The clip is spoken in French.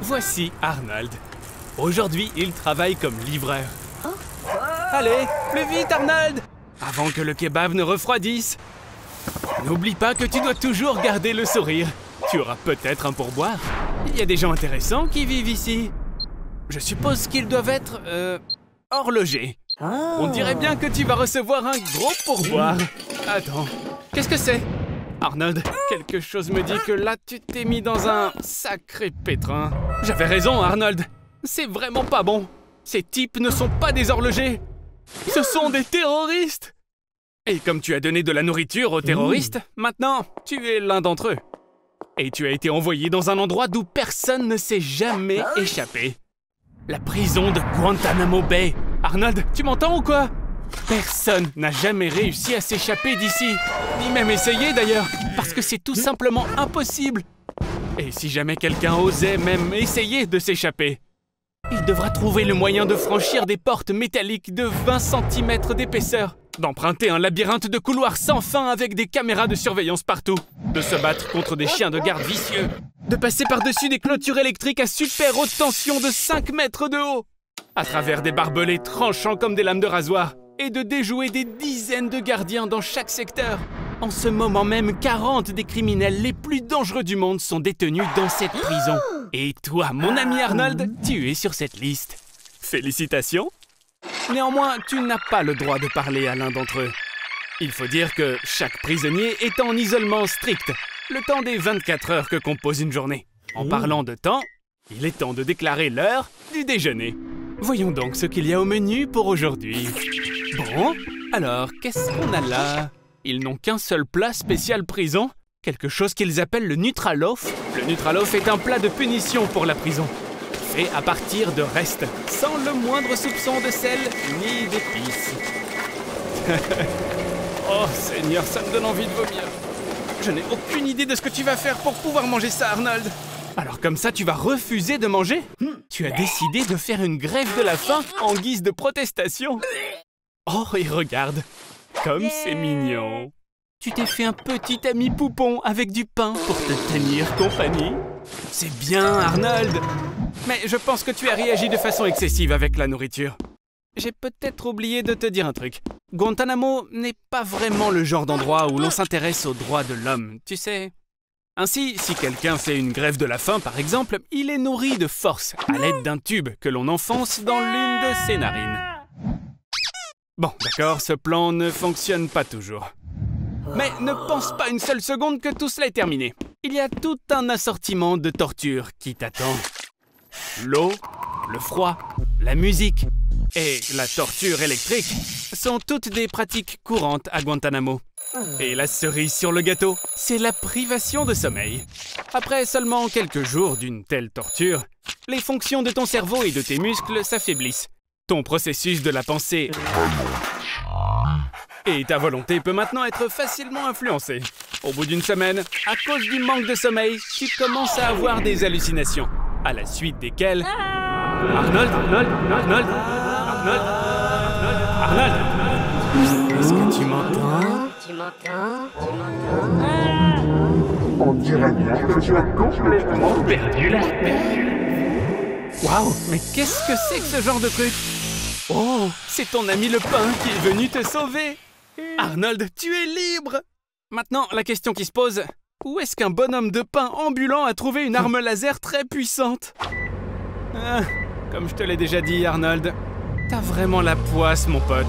Voici Arnold. Aujourd'hui, il travaille comme livreur. Allez, plus vite Arnold! Avant que le kebab ne refroidisse. N'oublie pas que tu dois toujours garder le sourire. Tu auras peut-être un pourboire. Il y a des gens intéressants qui vivent ici. Je suppose qu'ils doivent être, horlogers. On dirait bien que tu vas recevoir un gros pourboire. Attends, qu'est-ce que c'est? Arnold, quelque chose me dit que là, tu t'es mis dans un sacré pétrin. J'avais raison, Arnold. C'est vraiment pas bon. Ces types ne sont pas des horlogers. Ce sont des terroristes. Et comme tu as donné de la nourriture aux terroristes, maintenant, tu es l'un d'entre eux. Et tu as été envoyé dans un endroit d'où personne ne s'est jamais échappé. La prison de Guantanamo Bay. Arnold, tu m'entends ou quoi? Personne n'a jamais réussi à s'échapper d'ici. Ni même essayé d'ailleurs, parce que c'est tout simplement impossible. Et si jamais quelqu'un osait même essayer de s'échapper, il devra trouver le moyen de franchir des portes métalliques de 20 cm d'épaisseur, d'emprunter un labyrinthe de couloirs sans fin avec des caméras de surveillance partout, de se battre contre des chiens de garde vicieux, de passer par-dessus des clôtures électriques à super haute tension de 5 mètres de haut, à travers des barbelés tranchants comme des lames de rasoir, et de déjouer des dizaines de gardiens dans chaque secteur. En ce moment même, 40 des criminels les plus dangereux du monde sont détenus dans cette prison. Et toi, mon ami Arnold, tu es sur cette liste. Félicitations. Néanmoins, tu n'as pas le droit de parler à l'un d'entre eux. Il faut dire que chaque prisonnier est en isolement strict, le temps des 24 heures que compose une journée. En parlant de temps, il est temps de déclarer l'heure du déjeuner. Voyons donc ce qu'il y a au menu pour aujourd'hui. Bon, alors, qu'est-ce qu'on a là? Ils n'ont qu'un seul plat spécial prison, quelque chose qu'ils appellent le Nutraloaf. Le Nutraloaf est un plat de punition pour la prison, fait à partir de restes, sans le moindre soupçon de sel ni d'épices. Oh Seigneur, ça me donne envie de vomir. Je n'ai aucune idée de ce que tu vas faire pour pouvoir manger ça, Arnold. Alors comme ça, tu vas refuser de manger? Tu as décidé de faire une grève de la faim en guise de protestation. Oh, et regarde, comme c'est mignon. Tu t'es fait un petit ami poupon avec du pain pour te tenir compagnie. C'est bien, Arnold. Mais je pense que tu as réagi de façon excessive avec la nourriture. J'ai peut-être oublié de te dire un truc. Guantanamo n'est pas vraiment le genre d'endroit où l'on s'intéresse aux droits de l'homme, tu sais. Ainsi, si quelqu'un fait une grève de la faim, par exemple, il est nourri de force à l'aide d'un tube que l'on enfonce dans l'une de ses narines. Bon, d'accord, ce plan ne fonctionne pas toujours. Mais ne pense pas une seule seconde que tout cela est terminé. Il y a tout un assortiment de tortures qui t'attend. L'eau, le froid, la musique et la torture électrique sont toutes des pratiques courantes à Guantanamo. Et la cerise sur le gâteau, c'est la privation de sommeil. Après seulement quelques jours d'une telle torture, les fonctions de ton cerveau et de tes muscles s'affaiblissent. Ton processus de la pensée et ta volonté peut maintenant être facilement influencée. Au bout d'une semaine, à cause du manque de sommeil, tu commences à avoir des hallucinations, à la suite desquelles... Arnold, est-ce que tu m'entends? On dirait bien que tu as complètement perdu la tête. Waouh, mais qu'est-ce que c'est que ce genre de truc? Oh, c'est ton ami le pain qui est venu te sauver. Arnold, tu es libre. Maintenant, la question qui se pose, où est-ce qu'un bonhomme de pain ambulant a trouvé une arme laser très puissante? Comme je te l'ai déjà dit, Arnold, t'as vraiment la poisse, mon pote.